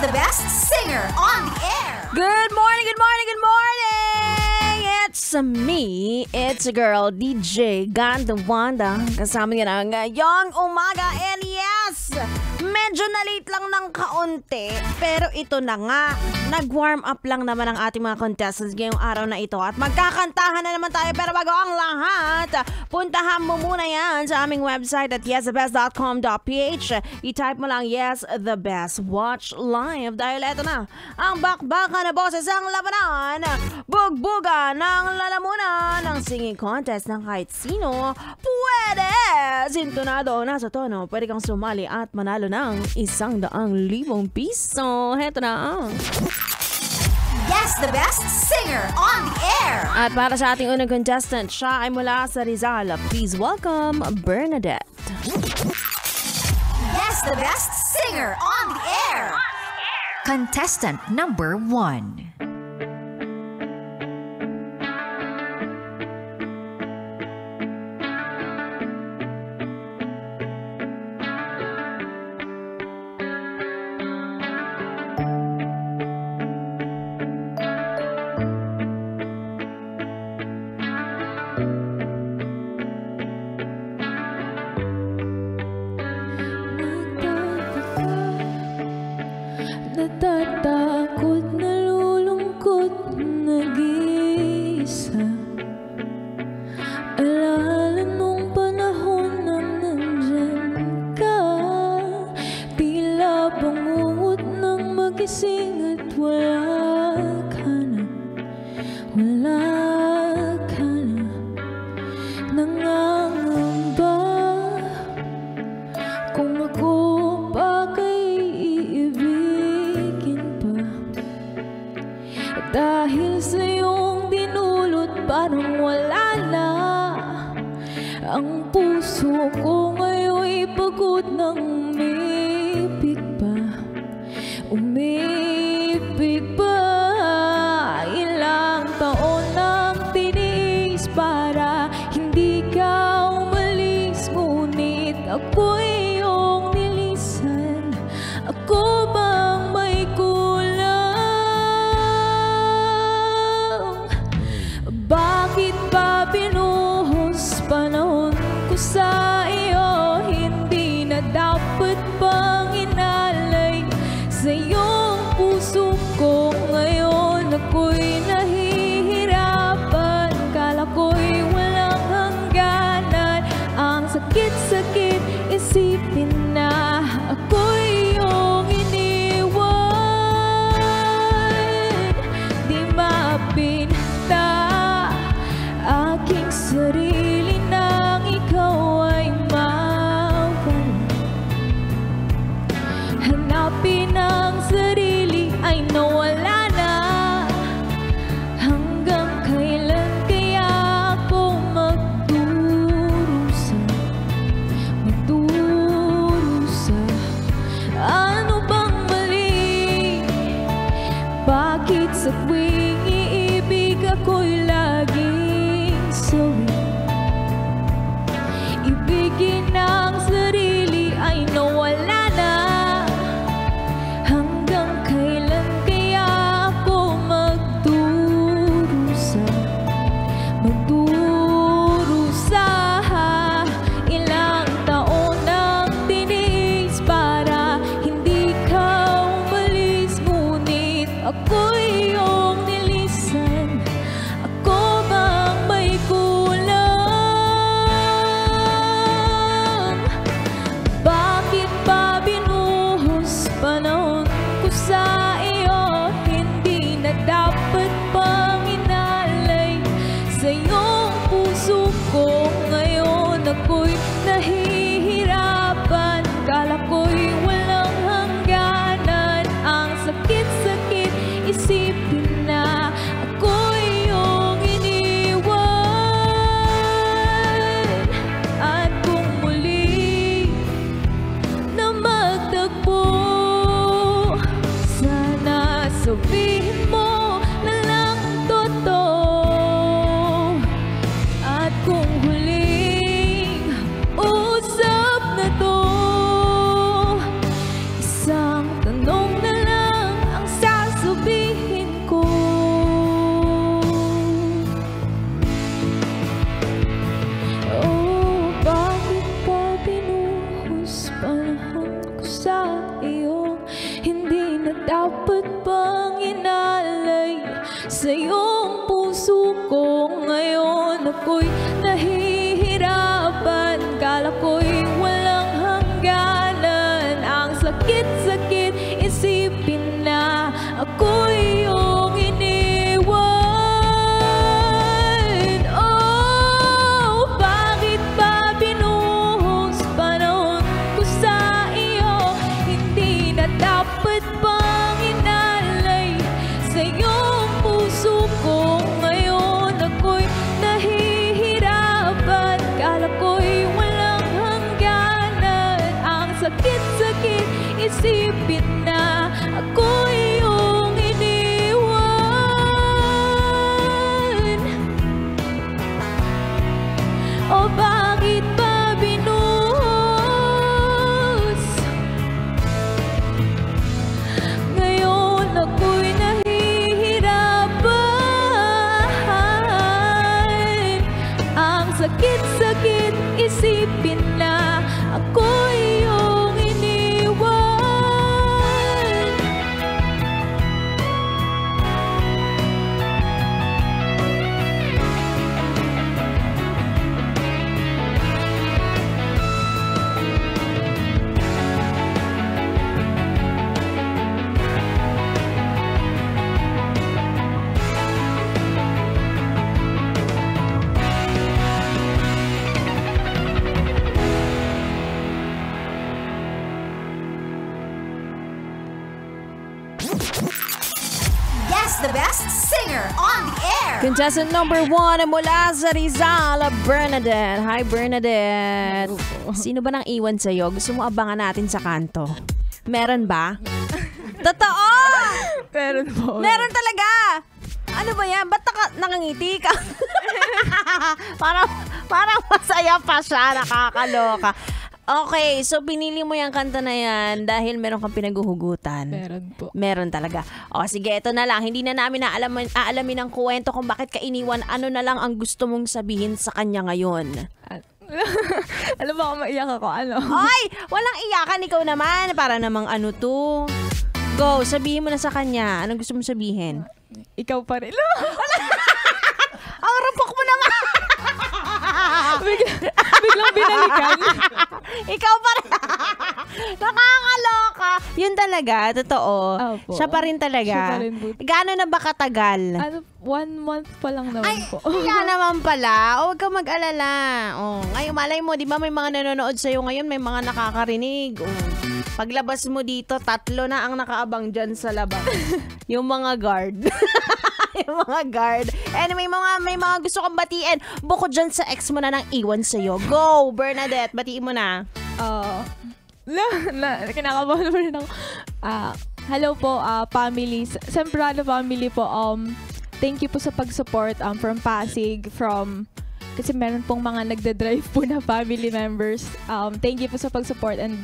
the best singer on the air. Good morning, good morning, good morning! It's me, it's a girl, DJ Ganda Wanda. Kasama niya na ngayong umaga. And yes, medyo na-late lang ng kaunti. Pero ito na nga, nag-warm up lang naman ang ating mga contestants ngayong araw na ito. At magkakantahan na naman tayo. Pero bago ang lahat, puntahan mo muna yan sa aming website at yesthebest.com.ph. I-type mo lang Yes The Best. Watch live dahil ito na ang bakbakan na boses ang labanan. Bugbuga ng lalamunan ng singing contest ng kahit sino pwede. Sintonado, nasa tono, pwede kang sumali at manalo ng 100,000 piso. Heto na. Yes, the best singer on the air. At para sa ating unang contestant, siya ay mula sa Rizal. Please welcome Bernadette. Yes, the best singer on the air. Contestant number 1. Natatakot, nalulungkot, nag-iisa. Alala nung panahon na nandyan ka. Tila bangungot ng magising at wala ka na. Wala ka na. Nangangamba kung ako pa kay iibigin pa. Dahil sa iyong dinulot parang wala na. Ang puso ko ngayon'y pagod ng umibig pa. Umibig pa. Ilang taon nang tiniis para hindi ka umalis. Ngunit ako'y iyong nilisan. Ako bang may kulang? Bakit ba binuhos panahon ko sa iyo? Hindi na dapat bang inalay sa iyong puso ko? Ngayon ako'y nahihirapan. Kala ko'y walang hangganan. Ang sakit-sakit isipin na ako'y iyong iniwan. Di mapinta aking sarili nang ikaw ay mawala. Hanapin ang sarili ay nawala na. Hanggang kailan kaya ako magdurusa? Magdurusa. Ano bang mali? Bakit sa tuwing iibig ako'y laging sawi? Ibigin ang sarili ay nawala na. Hanggang kailan kaya ako magdurusa? Magdurusa. Ilang taon nang tiniis para hindi ka umalis. Ngunit ako'y iyong sa iyo. Hindi na dapat bang inalay sa iyong puso ko. Ngayon ako'y nahihirapan, kala ko'y walang hangganan. Ang sakit-sakit isipin na ako'y iyong iniwan. Oh, bakit ba binuhos panahon ko sa iyo? Hindi na dapat bang inalay sa iyong puso ko. Ngayon ako'y nahihirapan, kala ko'y walang hangganan. Ang sakit-sakit isipin na ako'y iyong iniwan. O bakit ba binuhos? Ngayon ako'y nahihirapan. Ang sakit-sakit isipin na ako'y iyong iniwan. Guess the best singer on the air. Contestant number 1 mula sa Rizal, Bernadette. Hi, Bernadette. Sino ba nang iwan sa'yo? Gusto mo abangan natin sa kanto? Meron ba? Totoo! Meron po. Meron talaga! Ano ba yan? Ba't nakangiti ka? parang masaya pa siya. Nakakaloka. Okay, so pinili mo yung kanta na yan dahil meron kang pinaguhugutan. Meron po. Meron talaga. O sige, ito na lang. Hindi na namin aalamin ang kwento kung bakit ka iniwan. Ano na lang ang gusto mong sabihin sa kanya ngayon? Alam mo, maiyak ako. Ano? Ay! Walang iyakan. Ikaw naman. Para namang ano to. Go, sabihin mo na sa kanya. Anong gusto mong sabihin? Ikaw pa rin. Ang rapok mo naman! Biglang binalikan. Ikaw pa rin. Nakakaloka. Yun talaga, totoo. Opo. Siya pa rin talaga. Siya pa rin po. Gaano na ba katagal? 1 month pa lang naman po. Kaya naman pala. Huwag kang mag-alala. Ngayon, malay mo, di ba may mga nanonood sa'yo ngayon, may mga nakakarinig. Paglabas mo dito, 3 na ang nakaabang dyan sa labas. Yung mga guard. Yung mga guard. Anyway, may mga gusto kang batiin. Bukod dyan sa ex mo na nang iwan sa'yo. Go, Bernadette. Batiin mo na. Kinakabahan mo rin ako. Hello po, family. Sembrano family po. Thank you po sa pag-support from Pasig, kasi meron pong mga nagda-drive po na family members. Thank you po sa pag-support and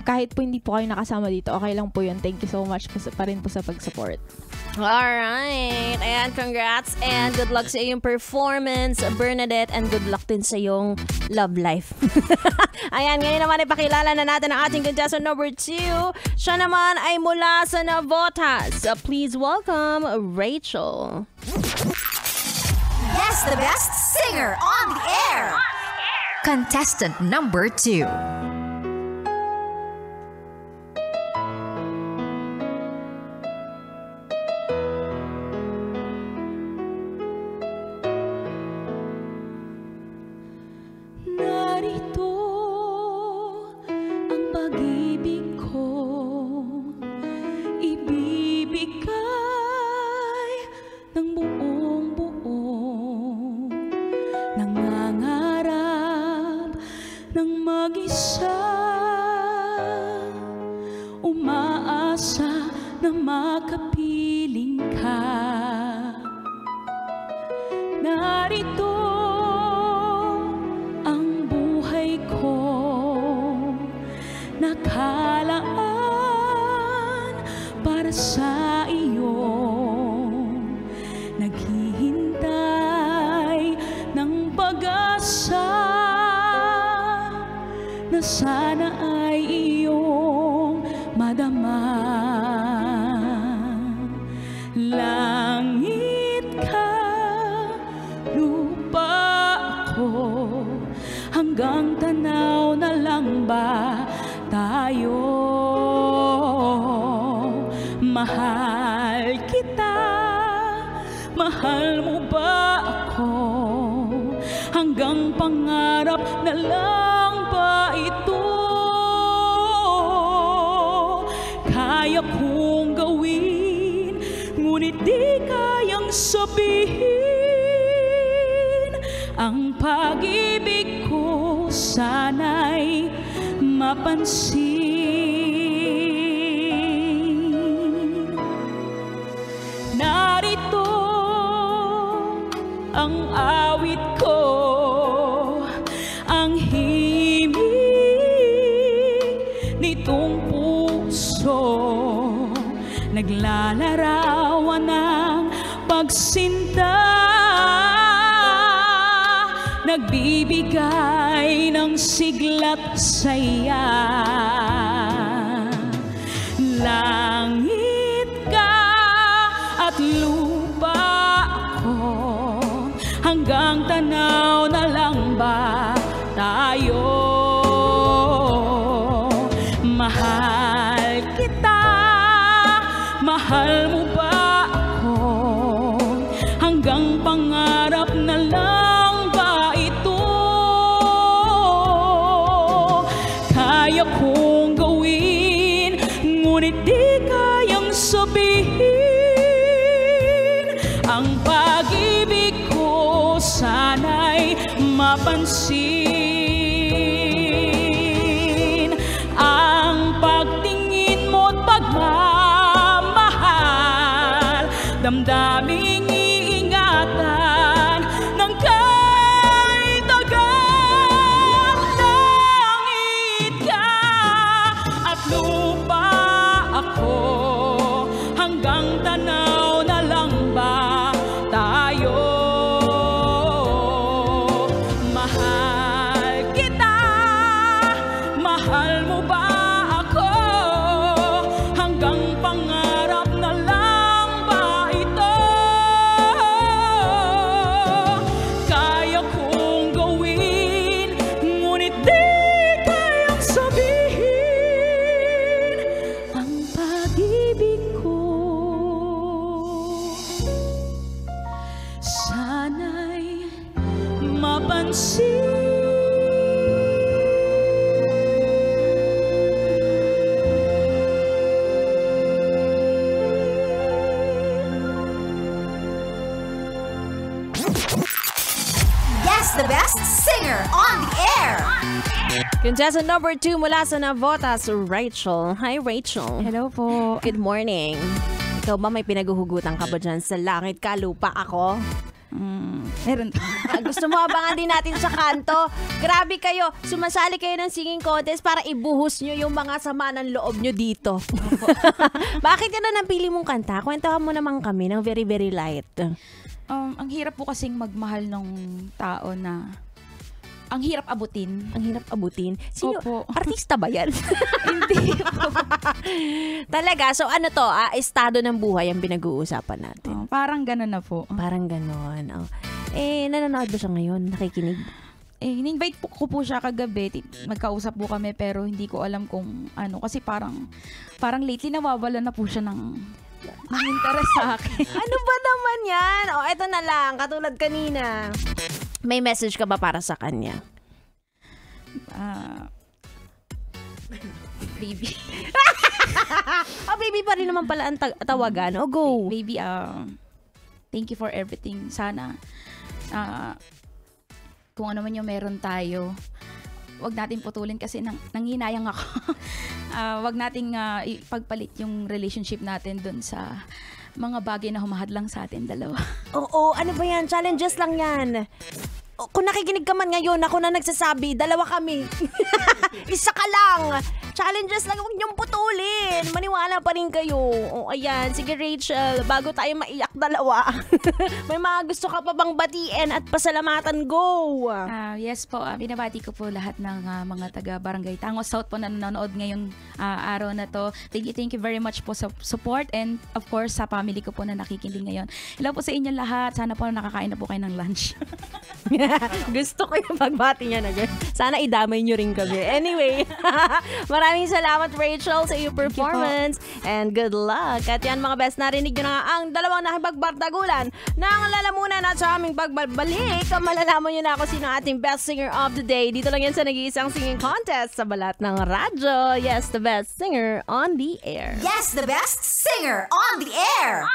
kahit po hindi po kayo nakasama dito, okay lang po yun. Thank you so much po pa rin po sa pag-support. Alright. Ayan, congrats and good luck sa iyong performance, Bernadette, and good luck din sa iyong love life. Ayan, ngayon naman ipakilala na natin ang ating contestant number 2. Siya naman ay mula sa Navotas. Please welcome Rachel. Guess the best singer on the air. Contestant number 2. Narito ang pag-ibig ko, ibibigay ng buong buo, nangangarap ng mag-isa, umaasa na makapiling ka. Narito ang buhay ko, nakalaan para sa iyo, naghihintay ng pag-asa na sana ay iyo. Mahal kita, mahal mo ba ako? Hanggang pangarap na lang ba ito? Kaya kong gawin, ngunit di kayang sabihin. Ang pag-ibig ko sana'y mapansin. Narito ang awit ko, ang himig nitong puso, naglalarawan ng pagsinta, nagbibigay ng sigla't saya. Langit ka at lupa ako, hanggang tanaw na lang ba tayo? Mahal kita, mahal mo ba ako? Hanggang pangarap na lang ba ito? Kaya kong gawin, ngunit di kayang sabihin. Ang pag-ibig ko sana'y mapansin. Ang pagtingin mo't pagmamahal, damdaming iingatan ng kay tagal. Langit ka at lupa ako, hanggang tanaw na lang ba tayo? Mahal kita, mahal mo ba ako? Hanggang pangarap na lang ba ito? Kaya kong gawin, ngunit di kayang sabihin. Ang pag-ibig ko sana'y mapansin. Guess the best singer on the air. Contestant number 2 mula sa Navotas, Rachel. Hi, Rachel. Hello po. Good morning. Ikaw ba may pinaguhugutan ka ba dyan sa langit ka, lupa ako? Meron. Gusto mo abangan din natin sa kanto? Grabe kayo, sumasali kayo ng singing contest para ibuhos nyo yung mga sama ng loob nyo dito. Bakit yan na napili mong kanta? Kwentuhan mo naman kami ng very very light. Ang hirap po kasing magmahal ng tao na ang hirap abutin. Ang hirap abutin. Sino? Opo. Artista ba yan? Hindi po. Talaga? So ano to? Estado ng buhay ang pinag-uusapan natin. Parang gano'n na po. Parang ganon. Oh. Nanonood ba siya ngayon? Nakikinig? In-invite ko po siya kagabi. Magkausap po kami pero hindi ko alam kung ano. Kasi parang lately nawawala na po siya ng interest sa akin. Ano ba naman yan? Eto na lang. Katulad kanina. May message ka ba para sa kanya? Baby. Baby pa rin naman pala ang tawagan. Go. Baby, thank you for everything. Sana, kung ano man yung meron tayo, wag natin putulin kasi nanghinayang ako. Wag nating ipagpalit yung relationship natin dun sa mga bagay na humahadlang sa atin dalawa. Oo, ano ba yan? Challenges lang yan. Kung nakikinig ka man ngayon, ako na nagsasabi, dalawa kami. Isa ka lang. Challenges lang, huwag niyong putulin. Maniwala pa rin kayo. Ayan. Sige Rachel, bago tayo maiyak dalawa. May mga gusto ka pa bang batiin at pasalamatan? Go! Yes po, binabati ko po lahat ng mga taga Barangay Tangos South po na nanonood ngayong araw na to. Thank you very much po sa support and of course sa family ko po na nakikinig ngayon. Hello po sa inyo lahat. Sana po nakakain na po kayo ng lunch. Gusto ko yung pagbati niya na gano'n. Sana idamay nyo rin kami. Anyway, maraming salamat Rachel sa iyong performance. performance. And good luck. At yan mga best, narinig nyo na nga ang dalawang nakipagbardagulan ng lalamunan at sa aming pagbabalik. Malalaman nyo na ako sino ating best singer of the day. Dito lang yan sa nag-iisang singing contest sa balat ng radyo. Yes, the best singer on the air. Yes, the best singer on the air.